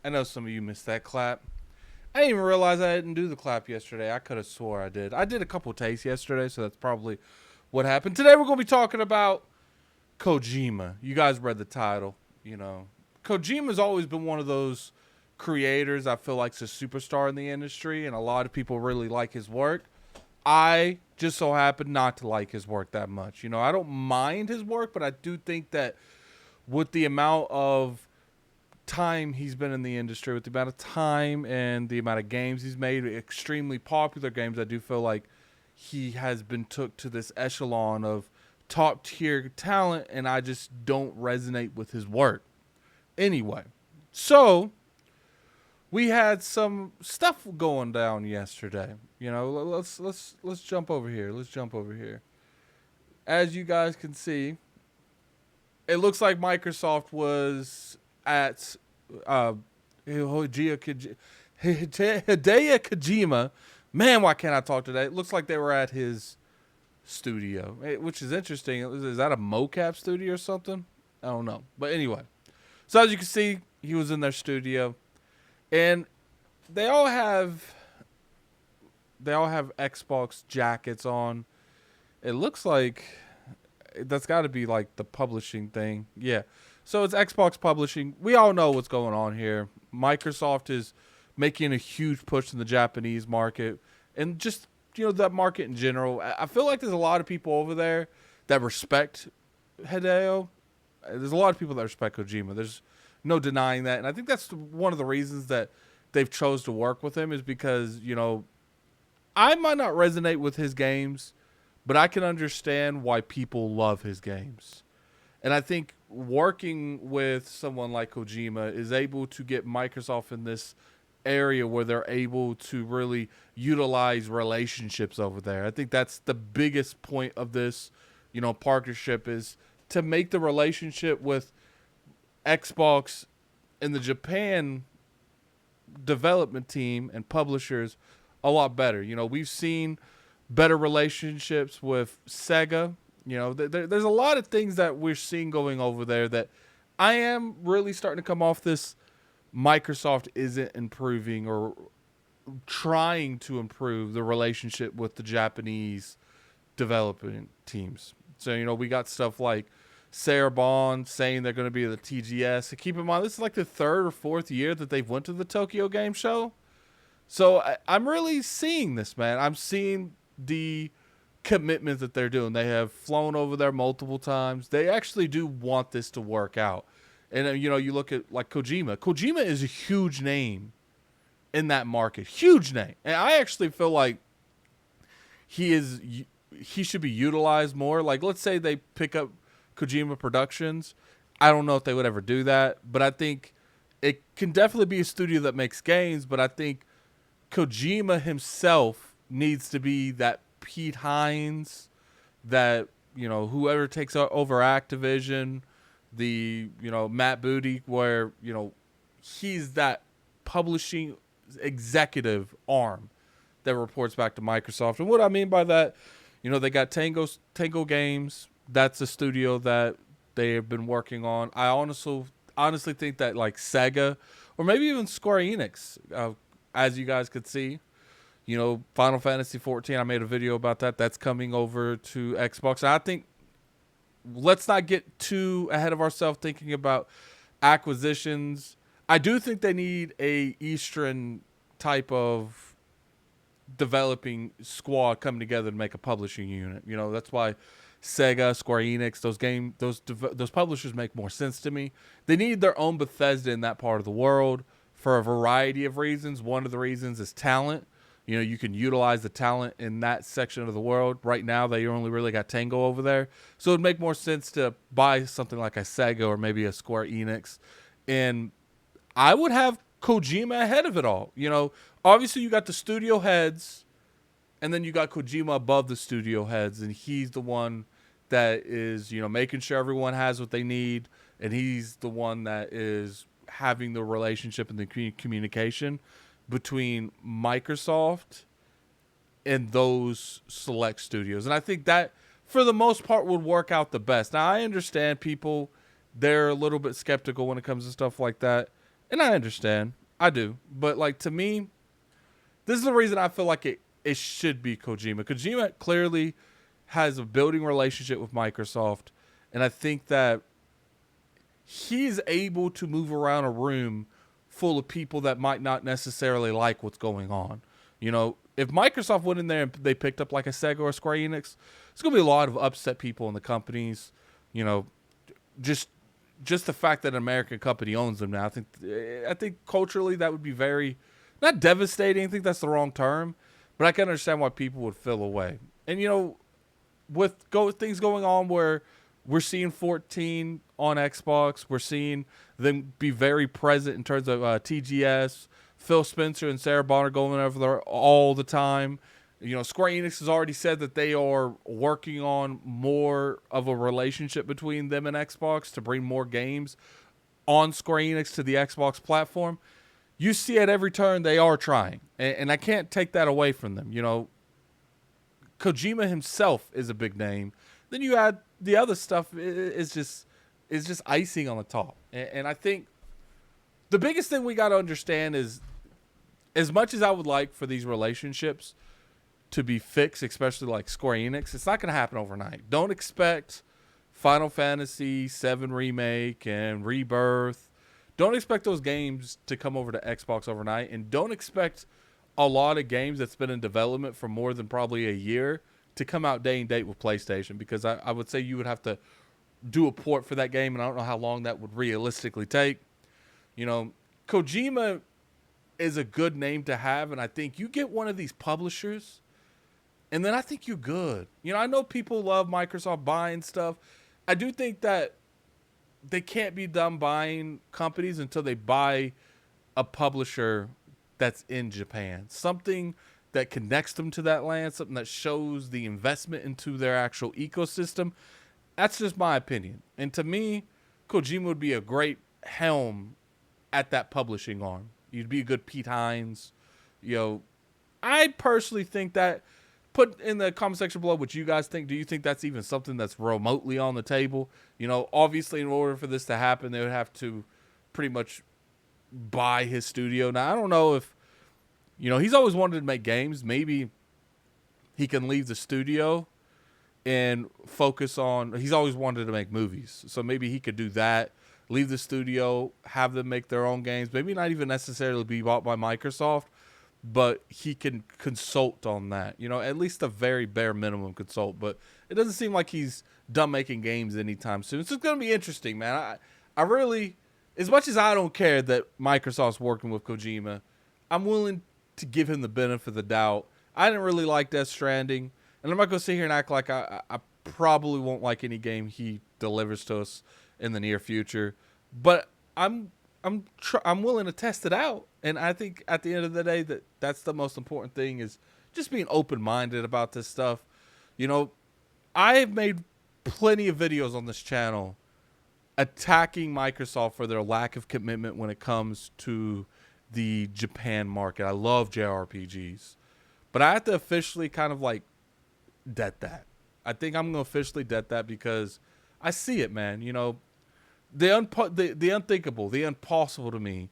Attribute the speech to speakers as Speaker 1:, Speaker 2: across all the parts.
Speaker 1: I know some of you missed that clap. I didn't even realize I didn't do the clap yesterday. I could have swore I did. I did a couple takes yesterday, so that's probably what happened. Today we're going to be talking about Kojima. You guys read the title. Kojima's always been one of those creators I feel like's a superstar in the industry, and a lot of people really like his work. I just so happen not to like his work that much. I don't mind his work, but I do think that with the amount of time he's been in the industry, with the amount of time and the amount of games he's made, extremely popular games, I do feel like he has been took to this echelon of top tier talent, and I just don't resonate with his work. Anyway, so we had some stuff going down yesterday. Let's jump over here. Let's jump over here. As you guys can see, it looks like Microsoft was at Hideo Kojima. Man, why can't I talk today? It looks like they were at his studio, which is interesting. Is that a mocap studio or something? I don't know. But anyway, so as you can see, he was in their studio, and they all have Xbox jackets on. It looks like that's got to be like the publishing thing. Yeah. So it's Xbox publishing. We all know what's going on here. Microsoft is making a huge push in the Japanese market and just, that market in general. I feel like there's a lot of people over there that respect Hideo. There's a lot of people that respect Kojima. There's no denying that. And I think that's one of the reasons that they've chose to work with him is because, I might not resonate with his games, but I can understand why people love his games. And I think working with someone like Kojima is able to get Microsoft in this area where they're able to really utilize relationships over there. I think that's the biggest point of this, partnership is to make the relationship with Xbox and the Japan development team and publishers a lot better. We've seen better relationships with Sega. There's a lot of things that we're seeing going over there that I am really starting to come off this Microsoft isn't improving or trying to improve the relationship with the Japanese development teams. So, we got stuff like Sarah Bond saying they're going to be at the TGS. And keep in mind, this is like the third or fourth year that they've went to the Tokyo Game Show. So I'm really seeing this, man. I'm seeing the commitment that they're doing. They have flown over there multiple times. They actually do want this to work out. And, you look at like Kojima. Kojima is a huge name in that market. Huge name. And I actually feel like he should be utilized more. Like, let's say they pick up Kojima Productions. I don't know if they would ever do that, but I think it can definitely be a studio that makes games, but I think Kojima himself needs to be that Pete Hines, that, whoever takes over Activision, the, Matt Booty, where, he's that publishing executive arm that reports back to Microsoft. And what I mean by that, they got Tango Games. That's a studio that they have been working on. I honestly think that like Sega or maybe even Square Enix, as you guys could see, Final Fantasy 14, I made a video about that. That's coming over to Xbox. And I think let's not get too ahead of ourselves thinking about acquisitions. I do think they need a Eastern type of developing squad coming together to make a publishing unit. That's why Sega, Square Enix, those publishers make more sense to me. They need their own Bethesda in that part of the world for a variety of reasons. One of the reasons is talent. You can utilize the talent in that section of the world. Right now, they only really got Tango over there. So it'd make more sense to buy something like a Sega or maybe a Square Enix. And I would have Kojima ahead of it all. Obviously you got the studio heads, and then you got Kojima above the studio heads, and he's the one that is, making sure everyone has what they need, and he's the one that is having the relationship and the communication between Microsoft and those select studios. And I think that, for the most part, would work out the best. Now, I understand people, they're a little bit skeptical when it comes to stuff like that. And I understand. I do. But like to me, this is the reason I feel like it should be Kojima. Kojima clearly has a building relationship with Microsoft, and I think that he is able to move around a room full of people that might not necessarily like what's going on. You know, if Microsoft went in there and they picked up like a Sega or Square Enix, it's going to be a lot of upset people in the companies. You know, just just the fact that an American company owns them now. I think culturally that would be very not devastating. I think that's the wrong term, but I can understand why people would feel away. And you know, with things going on where we're seeing 14 on Xbox, we're seeing them be very present in terms of TGS. Phil Spencer and Sarah Bonner going over there all the time. You know, Square Enix has already said that they are working on more of a relationship between them and Xbox to bring more games on Square Enix to the Xbox platform. You see at every turn they are trying, and I can't take that away from them. You know, Kojima himself is a big name. Then you add the other stuff is just icing on the top. And I think the biggest thing we got to understand is, as much as I would like for these relationships to be fixed, especially like Square Enix, it's not going to happen overnight. Don't expect Final Fantasy VII Remake and Rebirth. Don't expect those games to come over to Xbox overnight, and don't expect a lot of games that's been in development for more than probably a year to come out day and date with PlayStation, because I would say you would have to do a port for that game, and I don't know how long that would realistically take. You know, Kojima is a good name to have, and I think you get one of these publishers, and then I think you're good. You know, I know people love Microsoft buying stuff. I do think that they can't be done buying companies until they buy a publisher that's in Japan. Something that connects them to that land, something that shows the investment into their actual ecosystem. That's just my opinion. And to me, Kojima would be a great helm at that publishing arm. You'd be a good Pete Hines. You know, I personally think that, put in the comment section below what you guys think. Do you think that's even something that's remotely on the table? You know, obviously in order for this to happen, they would have to pretty much buy his studio. Now, I don't know if, you know, he's always wanted to make games. Maybe he can leave the studio and focus on, he's always wanted to make movies. So maybe he could do that, leave the studio, have them make their own games. Maybe not even necessarily be bought by Microsoft, but he can consult on that. You know, at least a very bare minimum consult. But it doesn't seem like he's done making games anytime soon. So it's going to be interesting, man. I really, as much as I don't care that Microsoft's working with Kojima, I'm willing to give him the benefit of the doubt. I didn't really like Death Stranding, and I'm not going to sit here and act like I probably won't like any game he delivers to us in the near future. But I'm willing to test it out, and I think at the end of the day that's the most important thing, is just being open-minded about this stuff. You know, I've made plenty of videos on this channel attacking Microsoft for their lack of commitment when it comes to the Japan market. I love JRPGs, but I have to officially kind of like debt that. I think I'm gonna officially debt that because I see it, man. You know, the unthinkable, the impossible to me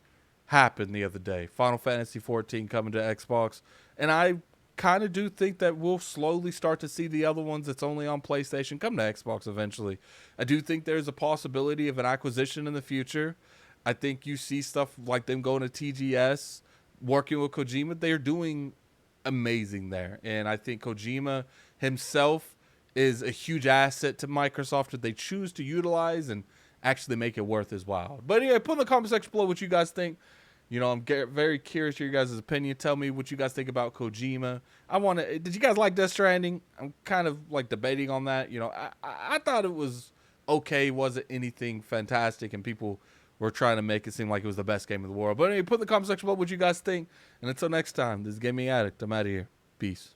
Speaker 1: happened the other day. Final Fantasy 14 coming to Xbox, and I kind of do think that we'll slowly start to see the other ones that's only on PlayStation come to Xbox eventually. I do think there's a possibility of an acquisition in the future. I think you see stuff like them going to TGS, working with Kojima. They're doing amazing there. And I think Kojima himself is a huge asset to Microsoft that they choose to utilize and actually make it worth his while. But anyway, put in the comment section below what you guys think. You know, I'm very curious to your guys' opinion. Tell me what you guys think about Kojima. Did you guys like Death Stranding? I'm kind of like debating on that. You know, I thought it was okay. Wasn't anything fantastic, and people were trying to make it seem like it was the best game in the world. But anyway, put in the comment section below what you guys think. And until next time, this is Gaming Addict. I'm out of here. Peace.